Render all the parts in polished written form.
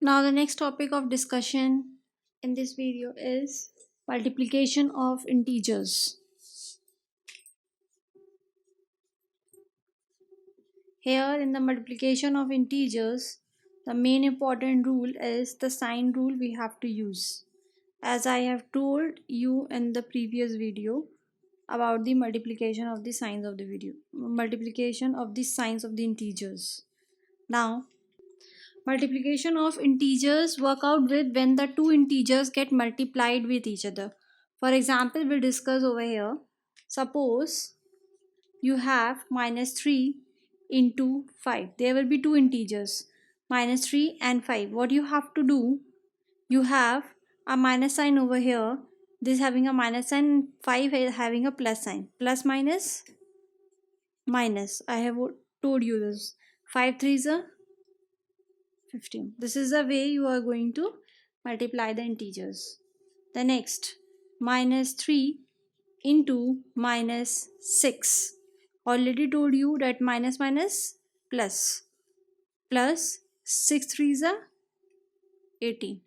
Now the next topic of discussion in this video is multiplication of integers. Here in the multiplication of integers, the main important rule is the sign rule we have to use. As I have told you in the previous video about the multiplication of the signs of the integers. Now multiplication of integers work out with when the two integers get multiplied with each other. For example, we'll discuss over here. Suppose you have minus 3 into 5. There will be two integers, minus 3 and 5. What you have to do, you have a minus sign over here. This having a minus sign, 5 having a plus sign. Plus minus, minus. I have told you this. 5 3s are 15. This is the way you are going to multiply the integers. The next, minus 3 into minus 6. Already told you that minus minus plus. Plus 6 3s are 18.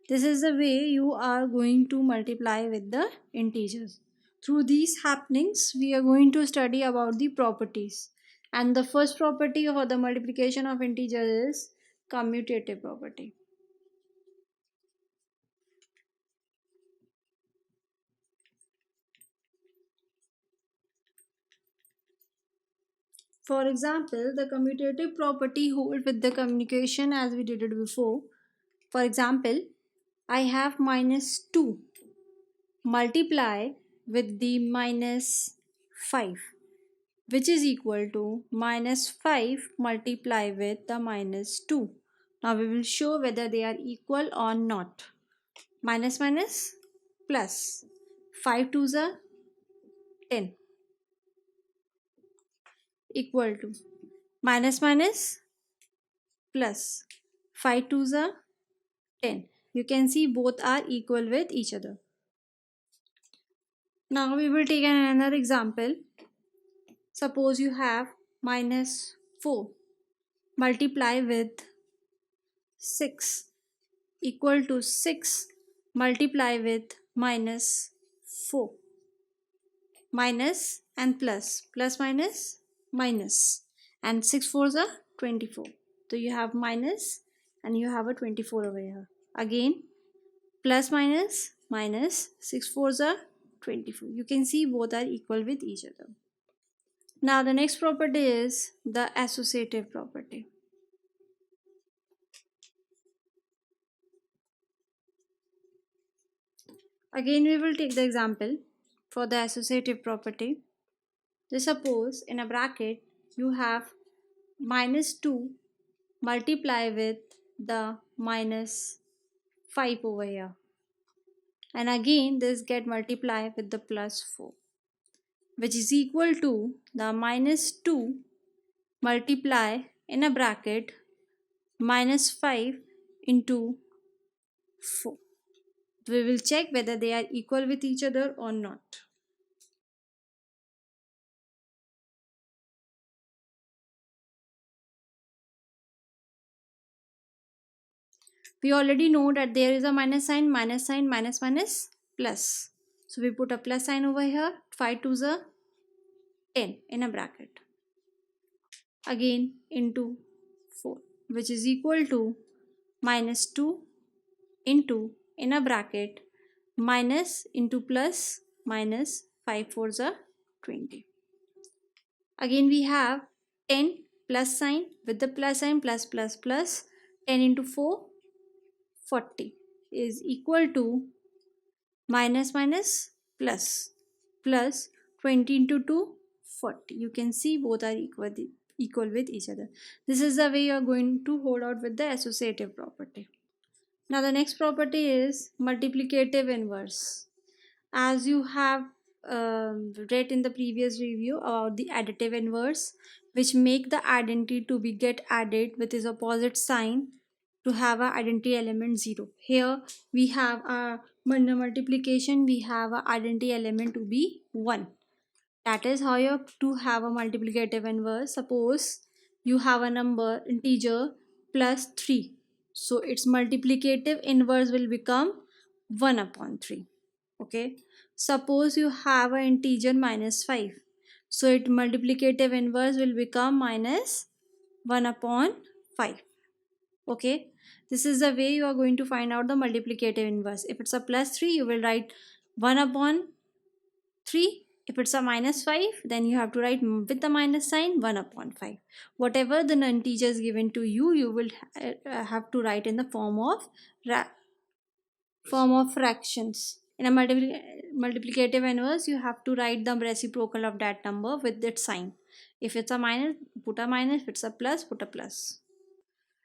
This is the way you are going to multiply with the integers. Through these happenings, we are going to study about the properties. And the first property for the multiplication of integers is commutative property. For example, the commutative property hold with the communication as we did it before. For example, I have minus 2 multiply with the minus 5, which is equal to minus 5 multiply with the minus 2. Now we will show whether they are equal or not. Minus minus plus 5 2s are 10 equal to minus minus plus 5 2s are 10. You can see both are equal with each other. Now we will take another example. Suppose you have minus 4 multiply with 6 equal to 6 multiply with minus 4. Minus and plus, plus minus minus, and 6 4s are 24. So you have minus and you have a 24 over here. Again plus minus minus, 6 4s are 24. You can see both are equal with each other. Now the next property is the associative property. Again we will take the example for the associative property. Just suppose in a bracket you have minus 2 multiply with the minus 5 over here, and again this get multiplied with the plus 4, which is equal to the minus 2 multiply in a bracket minus 5 into 4. We will check whether they are equal with each other or not. We already know that there is a minus sign, minus minus, plus. So we put a plus sign over here. 5 2s are 10 in a bracket. Again into 4, which is equal to minus 2 into in a bracket minus into plus minus 5 4s are 20. Again we have 10 plus sign with the plus sign, plus plus plus, 10 into 4 40 is equal to minus minus plus plus 20 into 2 40. You can see both are equal with each other. This is the way you are going to hold out with the associative property. Now the next property is multiplicative inverse. As you have read in the previous review about the additive inverse, which make the identity to be get added with its opposite sign to have a identity element 0. Here we have a multiplication, we have a identity element to be 1. That is how you have to have a multiplicative inverse. Suppose you have a number integer plus 3. So its multiplicative inverse will become 1 upon 3. Okay. Suppose you have an integer minus 5. So its multiplicative inverse will become minus 1 upon 5. Okay. This is the way you are going to find out the multiplicative inverse. If it's a plus 3, you will write 1 upon 3. If it's a minus 5, then you have to write with the minus sign 1 upon 5. Whatever the integer is given to you, you will have to write in the form of fractions. In a multiplicative inverse, you have to write the reciprocal of that number with its sign. If it's a minus, put a minus. If it's a plus, put a plus.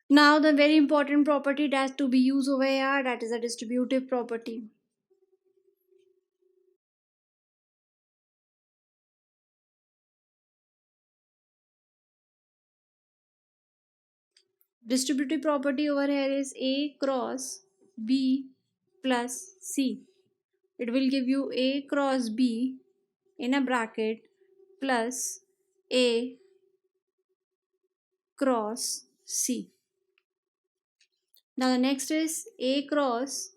Now the very important property that has to be used over here, that is a distributive property. Distributive property over here is A cross B plus C. It will give you A cross B in a bracket plus A cross C. Now the next is A cross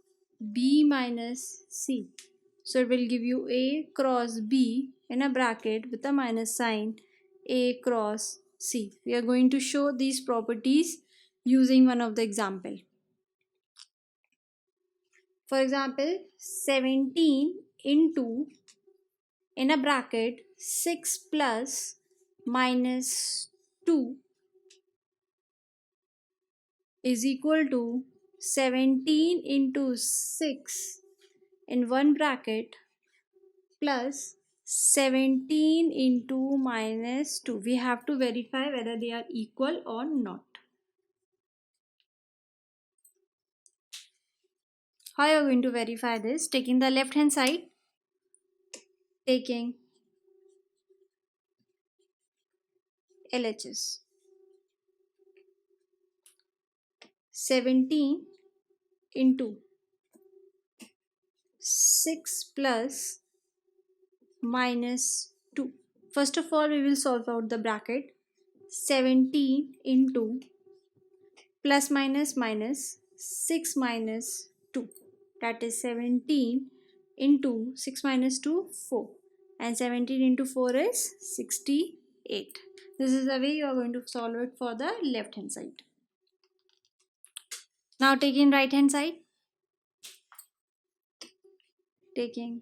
B minus C. So it will give you A cross B in a bracket with a minus sign A cross C. We are going to show these properties using one of the example. For example, 17 into in a bracket 6 plus minus 2 is equal to 17 into 6 in one bracket plus 17 into minus 2. We have to verify whether they are equal or not. How are you going to verify this? Taking the left hand side, taking LHS. 17 into 6 plus minus 2. First of all, we will solve out the bracket. 17 into plus minus minus 6 minus 2. That is 17 into 6 minus 2, 4. And 17 into 4 is 68. This is the way you are going to solve it for the left hand side. Now taking right hand side. Taking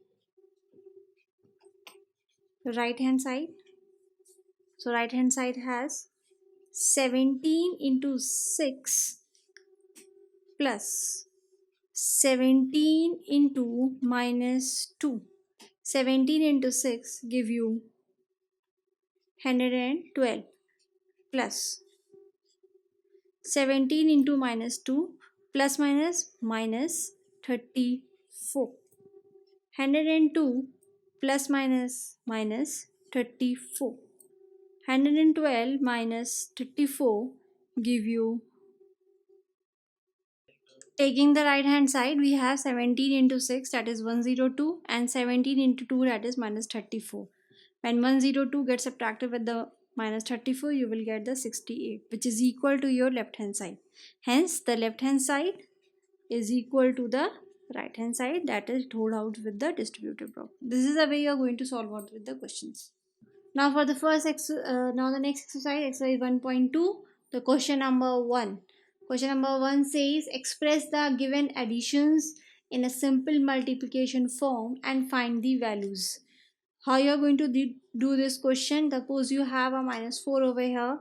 right hand side. So right hand side has 17 into 6 plus 17 into minus 2. 17 into 6 give you 112 plus 17 into minus 2 plus minus minus 34. 102 plus minus minus 34. 112 minus 34 give you, taking the right hand side, we have 17 into 6, that is 102, and 17 into 2, that is minus 34. When 102 gets subtracted with the minus 34, you will get the 68, which is equal to your left hand side. Hence the left hand side is equal to the right hand side, that is told out with the distributive property. This is the way you are going to solve out with the questions. Now for the now the next exercise 1.2, the question number 1. Question number 1 says express the given additions in a simple multiplication form and find the values. How you are going to do this question? Suppose you have a minus 4 over here,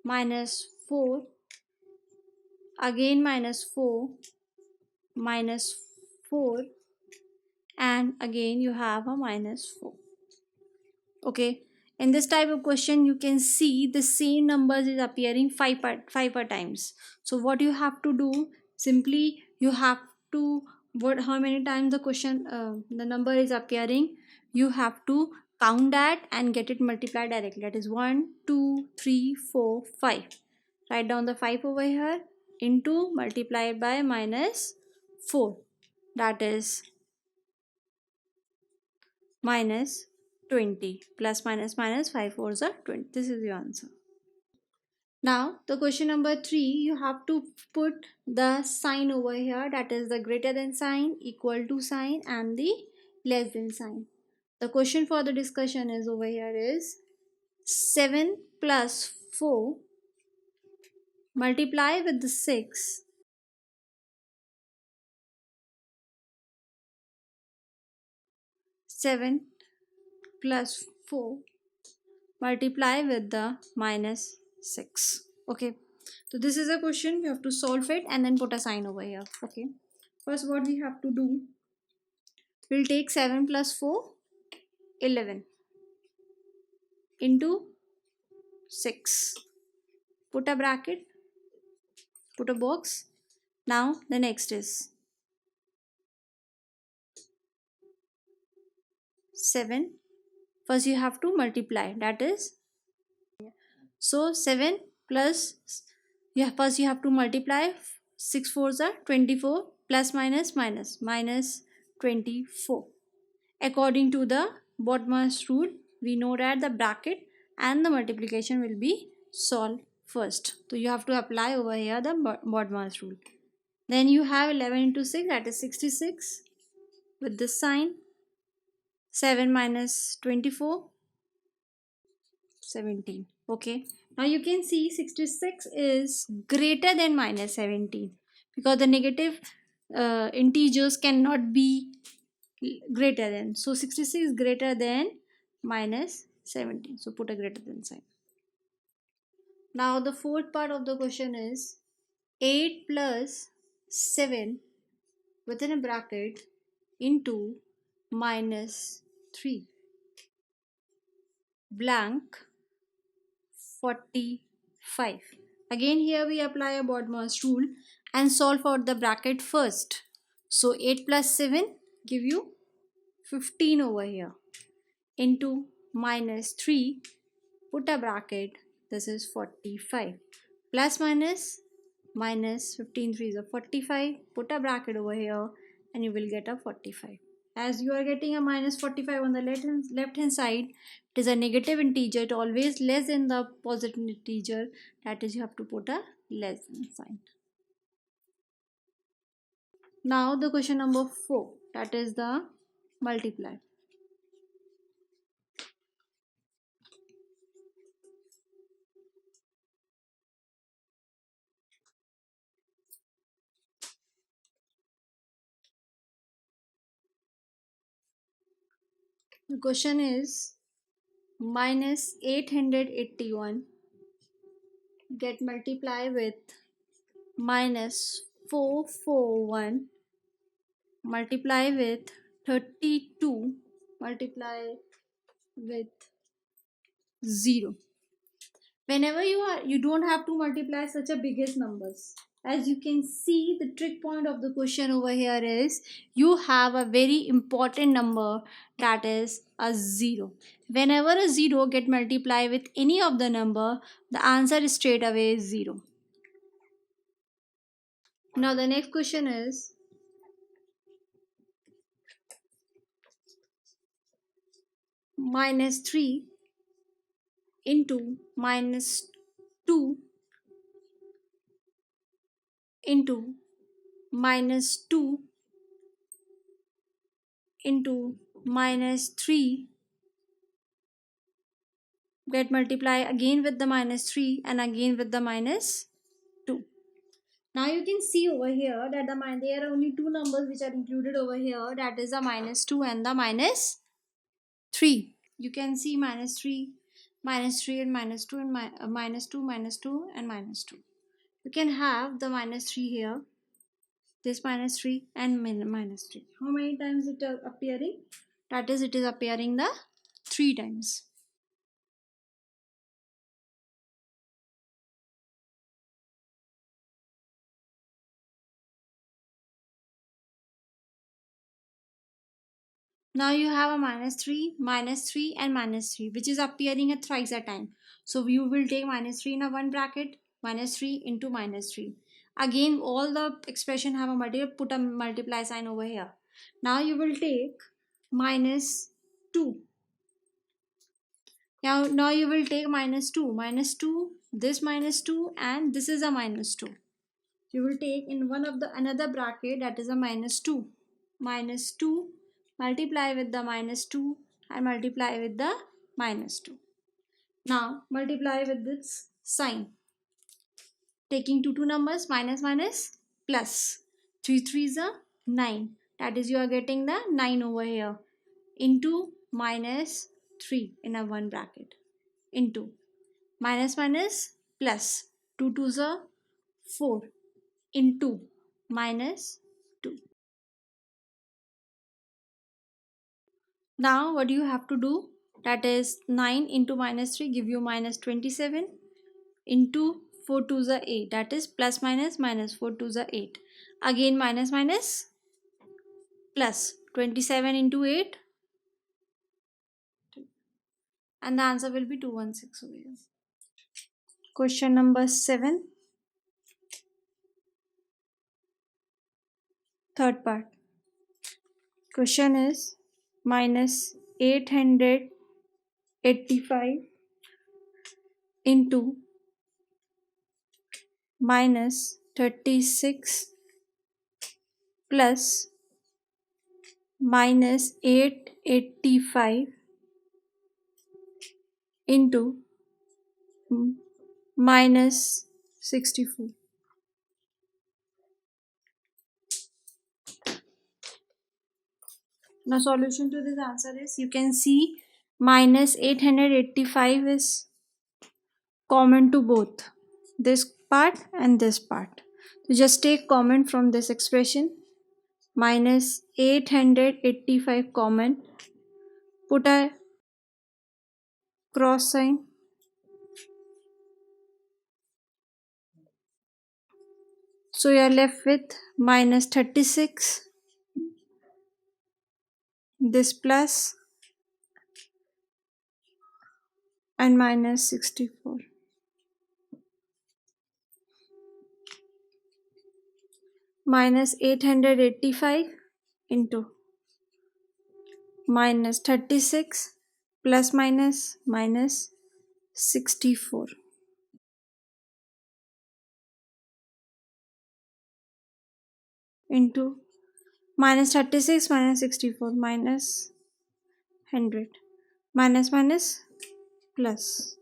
minus 4, again minus 4, minus 4, and again you have a minus 4. Okay, in this type of question you can see the same numbers is appearing 5 per times. So what you have to do, simply you have to, how many times the question the number is appearing, you have to count that and get it multiplied directly. That is 1 2 3 4 5. Write down the 5 over here into multiplied by minus 4, that is minus 20, plus minus minus 5 4s are 20. This is your answer. Now the question number 3, you have to put the sign over here, that is the greater than sign, equal to sign and the less than sign. The question for the discussion is over here is 7 plus 4 multiply with the 6. 7 plus 4 multiply with the minus 6. Okay, so this is a question, you have to solve it and then put a sign over here. Okay, first what we have to do, we'll take 7 plus 4, 11 into 6, put a bracket, put a box. Now the next is 7, first you have to multiply, that is, so 7 plus, yeah, first you have to multiply, 6 fours are 24, plus minus minus, minus 24. According to the Bodmer's rule, we know that the bracket and the multiplication will be solved first. So you have to apply over here the Bodmer's rule. Then you have 11 into 6, that is 66, with this sign. 7 minus 24, 17. Okay, now you can see 66 is greater than minus 17 because the negative integers cannot be greater than. So 66 is greater than minus 17. So put a greater than sign. Now the fourth part of the question is 8 plus 7 within a bracket into minus 3 blank 45. Again here we apply a Bodmer's rule and solve for the bracket first. So 8 plus 7 give you 15 over here into minus 3, put a bracket, this is 45, plus minus minus 15 3 is a 45, put a bracket over here and you will get a 45. As you are getting a minus 45 on the left hand side, it is a negative integer, it always less than the positive integer, that is you have to put a less than sign. Now the question number 4, that is the multiply. The question is minus 881 get multiply with minus 441 multiply with 32 multiply with 0. Whenever you don't have to multiply such a biggest numbers. As you can see, the trick point of the question over here is you have a very important number, that is a 0. Whenever a 0 get multiplied with any of the number, the answer is straight away 0. Now the next question is minus 3 into minus 2 into minus 2 into minus 3 get multiply again with the minus 3 and again with the minus 2. Now you can see over here that there are only two numbers which are included over here, that is the minus 2 and the minus 3. You can see minus 3, minus 3 and minus 2 and minus 2, minus 2 and minus 2. You can have the minus 3 here, this minus 3 and minus 3. How many times it is appearing? That is, it is appearing the 3 times. Now you have a minus 3 and minus 3 which is appearing at thrice a time. So you will take minus 3 in a one bracket, minus 3 into minus 3. Again all the expression have a multiple, put a multiply sign over here. Now you will take minus 2 Now you will take minus 2. Minus 2, this minus 2, and this is a minus 2. You will take in one of the another bracket, that is a minus 2. Minus 2, multiply with the minus 2 and multiply with the minus 2. Now multiply with this sign. Taking two numbers, minus minus plus. 3 3s are 9. That is, you are getting the 9 over here. Into minus 3 in a one bracket. Into minus minus plus. 2 2s are 4. Into minus 2. Now what do you have to do? That is 9 into minus 3 give you minus 27. Into 4 2s are 8. That is plus minus minus 4 2s are 8. Again minus minus plus 27 into 8, and the answer will be 216 over here. Question number 7, third part. Question is minus 885 into minus 36 plus minus 885 into minus 64. Now solution to this answer is, you can see minus 885 is common to both this part and this part. So just take common from this expression. Minus 885 common. Put a cross sign. So you are left with minus 36. This plus and minus 64. Minus 885 into minus 36 plus minus minus 64 into minus 36 minus 64 minus 100 minus minus plus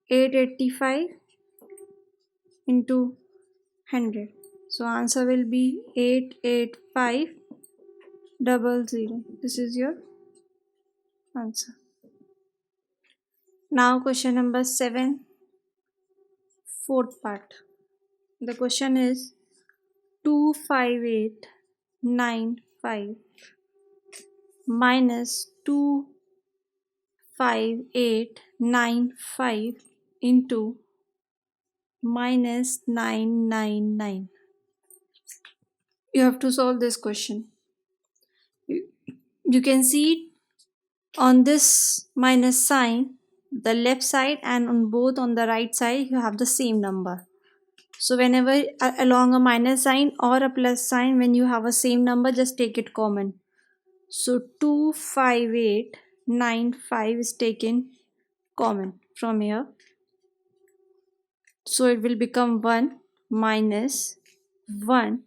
885 into 100. So answer will be 88500. This is your answer. Now question number 7, fourth part. The question is 25895 minus 25895 into minus 999. You have to solve this question. You can see on this minus sign, the left side and on both on the right side, you have the same number. So whenever along a minus sign or a plus sign, when you have a same number, just take it common. So 25895 is taken common from here. So it will become 1 minus 1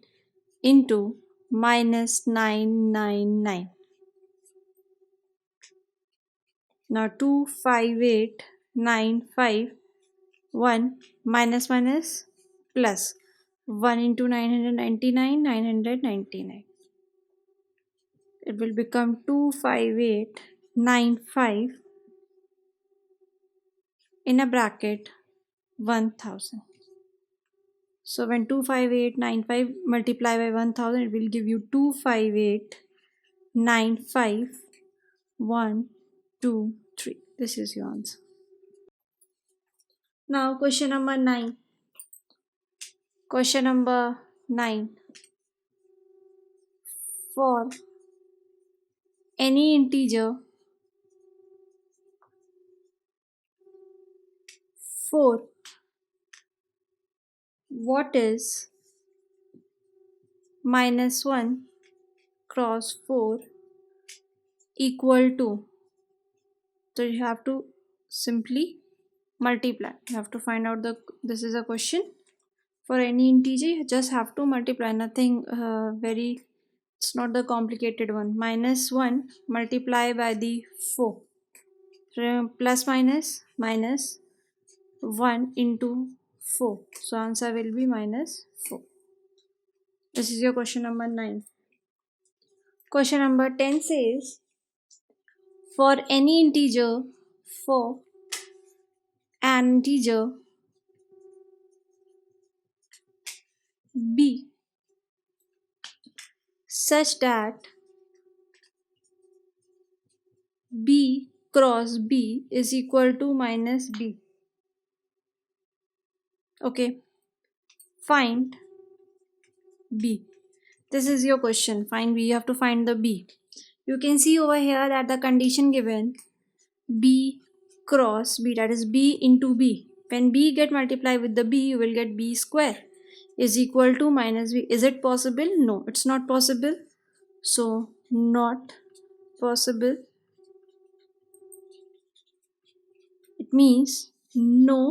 into minus 999. Now 25895, 1 minus minus plus 1 into 999, 999. It will become 25895 in a bracket 1000. So when 25895 multiply by 1000, it will give you 25895 1 2 3. This is your answer. Now question number 9. Question number 9. For any integer 4, what is minus 1 cross 4 equal to? So you have to simply multiply. You have to find out this is a question. For any integer, you just have to multiply. Nothing it's not the complicated one. -1 multiply by the 4. Plus minus 1 into 4. So answer will be -4. This is your question number 9. Question number 10 says, for any integer, for an integer b such that b cross b is equal to -b. Okay, find b. This is your question. Find b. You have to find the b. You can see over here that the condition given b cross b, that is b into b. When b get multiplied with the b, you will get b square is equal to -b. Is it possible? No, it's not possible. So not possible. It means no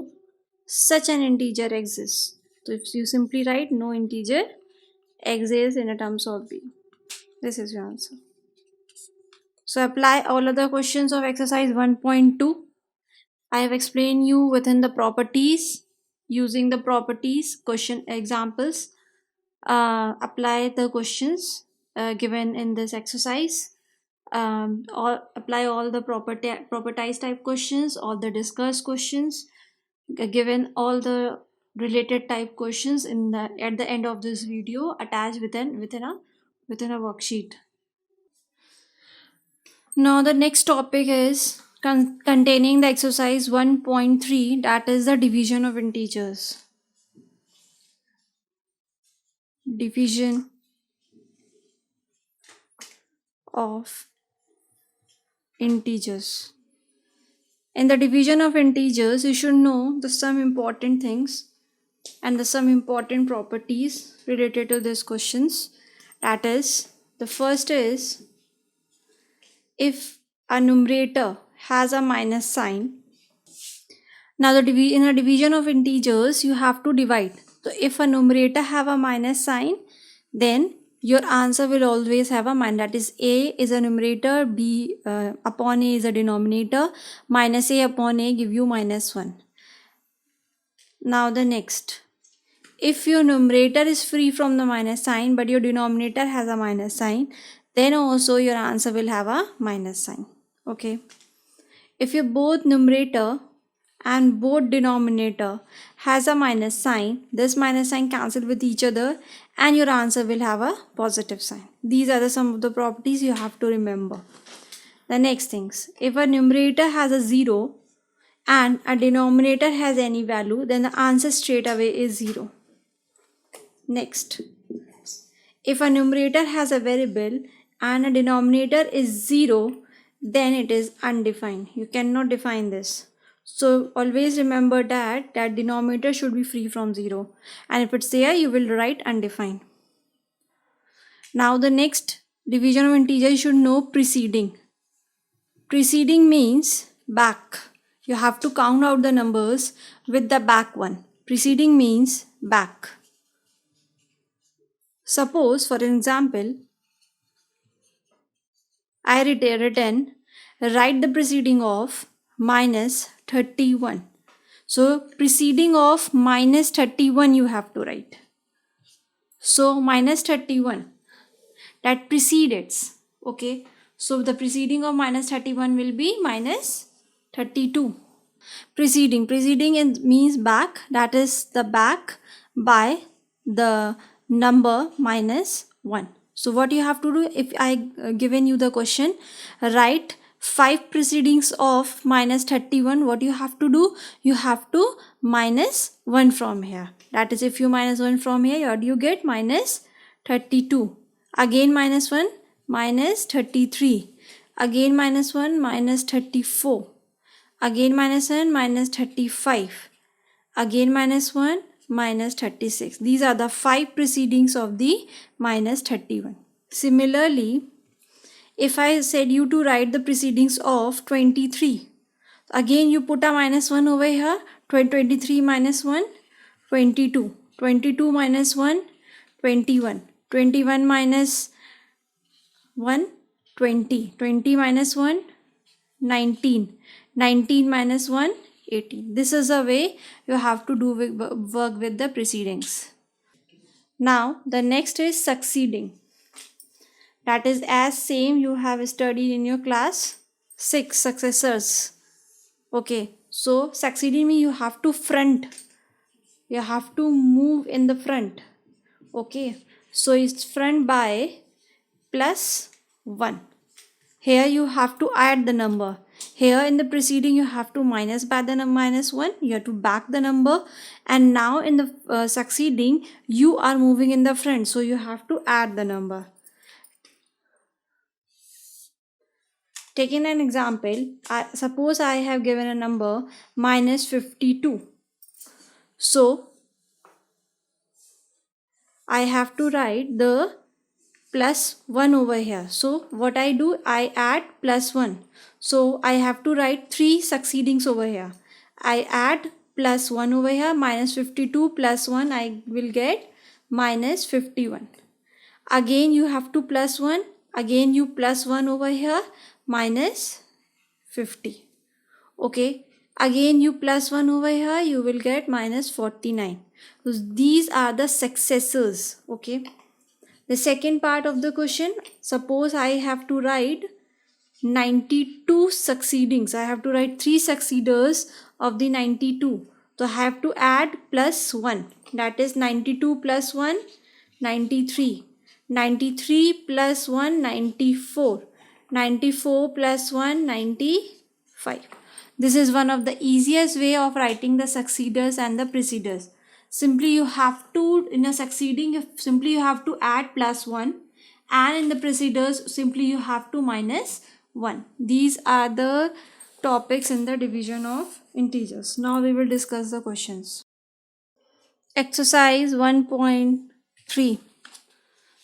such an integer exists. So if you simply write no integer exists in terms of b, this is your answer. So apply all other questions of exercise 1.2. I have explained you within the properties. Using the properties question examples, apply the questions given in this exercise. Apply all the propertized type questions, all the discussed questions, given all the related type questions at the end of this video, attached within a worksheet. Now the next topic is containing the exercise 1.3, that is the division of integers. Division of integers. In the division of integers, you should know some important things and some important properties related to these questions. That is, the first is, if a numerator has a minus sign. Now in a division of integers, you have to divide. So if a numerator have a minus sign, then your answer will always have a minus. That is, a is a numerator, b upon a is a denominator, minus a upon a give you -1. Now the next, if your numerator is free from the minus sign but your denominator has a minus sign, then also your answer will have a minus sign. Okay, if your both numerator and both denominator has a minus sign, this minus sign cancel with each other and your answer will have a positive sign. These are some of the properties you have to remember. The next things, if a numerator has a 0 and a denominator has any value, then the answer straight away is 0. Next, if a numerator has a variable and a denominator is 0, then it is undefined. You cannot define this. So always remember that denominator should be free from 0. And if it's there, you will write undefined. Now the next division of integer, you should know preceding. Preceding means back. You have to count out the numbers with the back one. Preceding means back. Suppose, for example, I written write the preceding of -31. So preceding of -31 you have to write. So -31 that precedes. Okay. So the preceding of -31 will be -32. Preceding means back, that is the back by the number -1. So what you have to do, if I given you the question, write 5 precedings of -31, what you have to do, you have to -1 from here. That is, if you -1 from here, what do you get? -32. Again -1, -33. Again -1, -34. Again -1, -35. Again -1, -36. These are the 5 precedings of the -31. Similarly, if I said you to write the precedings of 23, Again you put a minus 1 over here. 23 minus 1, 22. 22 minus 1, 21. 21 minus 1, 20. 20 minus 1, 19. 19 minus 1, 18. This is a way you have to do work with the precedings. Now the next is succeeding. That is as same you have studied in your class 6, successors. Okay, so succeeding means you have to front. You have to move in the front. Okay, so it's front by plus 1. Here you have to add the number. Here in the preceding you have to minus by the minus 1. You have to back the number. And now in the succeeding you are moving in the front. So you have to add the number. Taking an example, suppose I have given a number minus 52. So I have to write the plus 1 over here. So what I do, I add plus 1. So I have to write 3 succeedings over here. I add plus 1 over here, minus 52 plus 1, I will get minus 51. Again you have to plus 1. Again you plus 1 over here, minus 50. Okay. Again you plus 1 over here, you will get minus 49. So these are the successors. Okay. The second part of the question, suppose I have to write 92 succeedings. I have to write 3 succeeders of the 92. So I have to add plus 1. That is 92 plus 1, 93. 93 plus 1, 94. 94 plus 1, 95. This is one of the easiest way of writing the succeeders and the preceders. Simply you have to, in a succeeding, simply you have to add plus 1, and in the preceders simply you have to minus 1. These are the topics in the division of integers. Now we will discuss the questions. Exercise 1.3.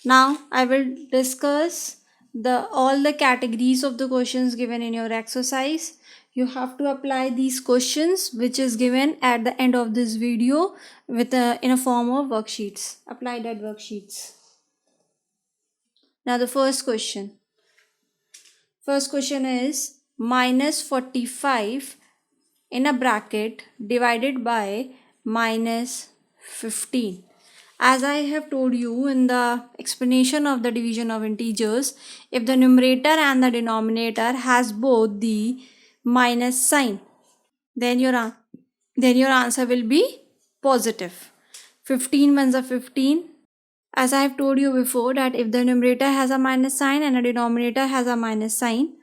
Now I will discuss all the categories of the questions given in your exercise. You have to apply these questions which is given at the end of this video in a form of worksheets. Apply that worksheets. Now the first question. First question is minus 45 in a bracket divided by minus 15. As I have told you in the explanation of the division of integers, if the numerator and the denominator has both the minus sign, then your answer will be positive. 15 ones are 15. As I have told you before that if the numerator has a minus sign and the denominator has a minus sign,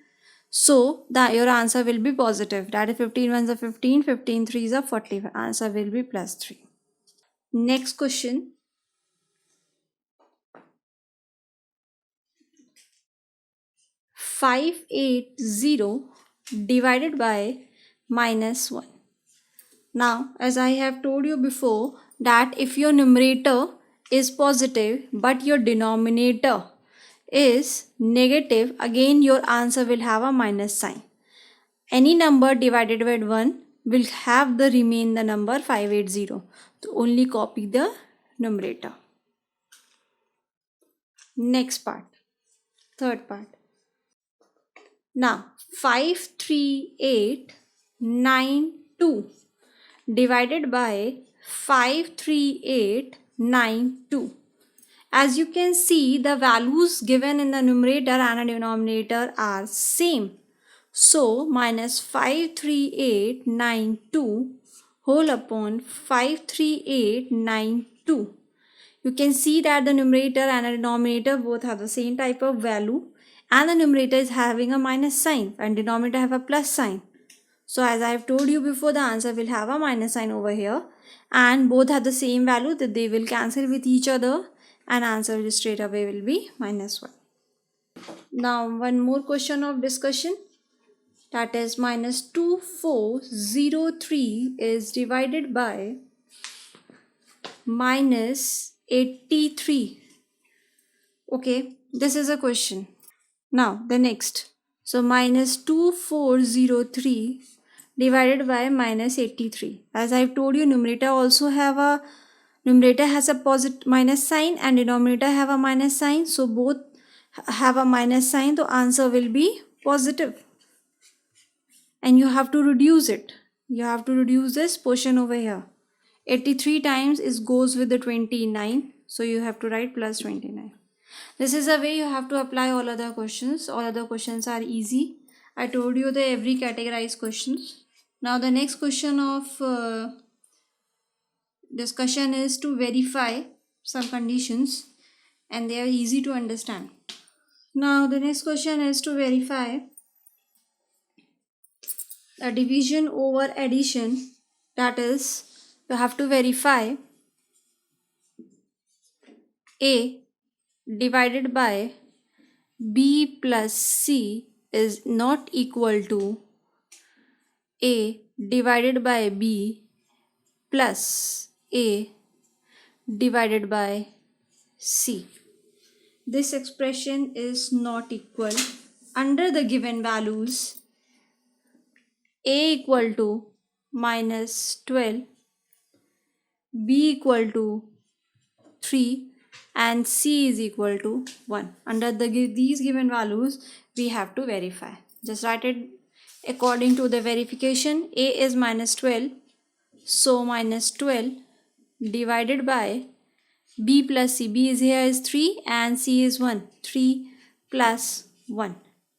so your answer will be positive. That is 15 ones are 15, 15 threes are 40. Answer will be plus 3. Next question. 580 divided by minus 1. Now, as I have told you before that if your numerator is positive but your denominator is negative, again your answer will have a minus sign. Any number divided by 1 will have the number 580. So only copy the numerator. Next part. Third part. Now 53892 divided by 53892. As you can see, the values given in the numerator and the denominator are same. So minus 53892 whole upon 53892. You can see that the numerator and the denominator both have the same type of value, and the numerator is having a minus sign and denominator have a plus sign. So as I have told you before, the answer will have a minus sign over here, and both have the same value, that they will cancel with each other, and answer will straight away will be minus 1. Now one more question of discussion, that is minus 2403 is divided by minus 83. Okay, this is a question. Now the next. So minus 2403 divided by minus 83. As I've told you, numerator has a positive minus sign and denominator have a minus sign. So both have a minus sign. The answer will be positive. And you have to reduce it. You have to reduce this portion over here. 83 times is goes with the 29. So you have to write plus 29. This is the way you have to apply all other questions. All other questions are easy. I told you the every categorized questions. Now the next question of discussion is to verify some conditions, and they are easy to understand. Now the next question is to verify a division over addition. That is, you have to verify A divided by B plus C is not equal to A divided by B plus A divided by C. This expression is not equal. Under the given values, A equal to minus 12, B equal to 3 and C is equal to 1. Under these given values, we have to verify. Just write it according to the verification. A is minus 12, so minus 12 divided by B plus C. B is here is 3 and C is 1. 3 plus 1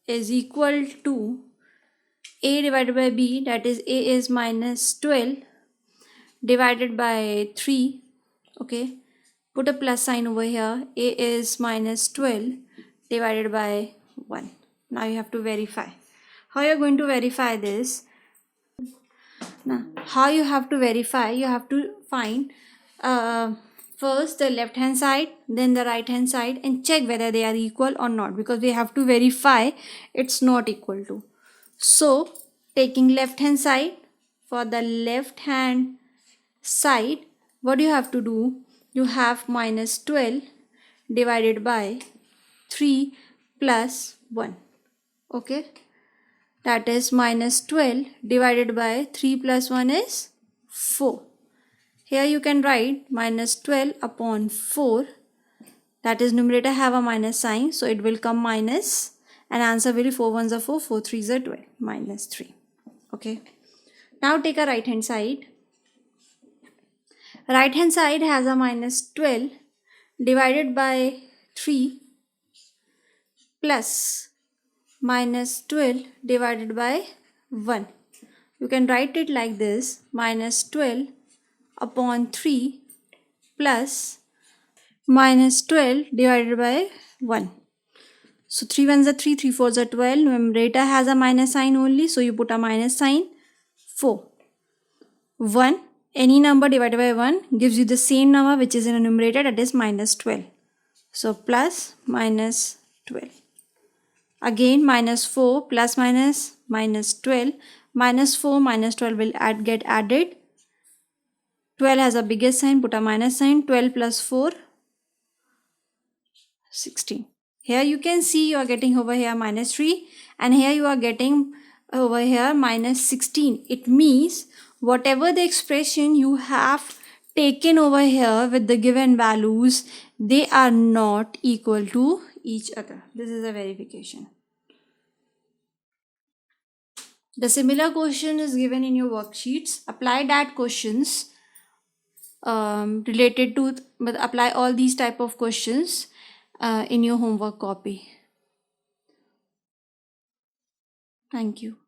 is equal to A divided by B, that is A is minus 12 divided by 3. Okay, put a plus sign over here. A is minus 12 divided by 1. Now you have to verify. How you are going to verify this? Now, how you have to verify? You have to find first the left hand side, then the right hand side, and check whether they are equal or not, because we have to verify it's not equal to. So taking left hand side, for the left hand side, what you have to do? You have minus 12 divided by 3 plus 1. Okay, that is minus 12 divided by 3 plus 1 is 4. Here you can write minus 12 upon 4. That is, numerator have a minus sign, so it will come minus, and answer will be 4 ones are 4, 4 threes are 12, minus 3. Okay, now take a right hand side. Right hand side has a minus 12 divided by 3 plus minus 12 divided by 1. You can write it like this: minus 12 upon 3 plus minus 12 divided by 1. So 3 ones are 3, 3 fours are 12. Numerator has a minus sign only, so you put a minus sign. 4. 1, any number divided by 1 gives you the same number which is in a numerator, that is minus 12. So plus minus 12. Again minus 4 plus minus minus 12. Minus 4 minus 12 will get added. 12 has a bigger sign, put a minus sign. 12 plus 4, 16. Here you can see you are getting over here minus 3, and here you are getting over here minus 16. It means whatever the expression you have taken over here with the given values, they are not equal to each other. This is a verification. The similar question is given in your worksheets. Apply that questions related to, apply all these type of questions in your homework copy. Thank you.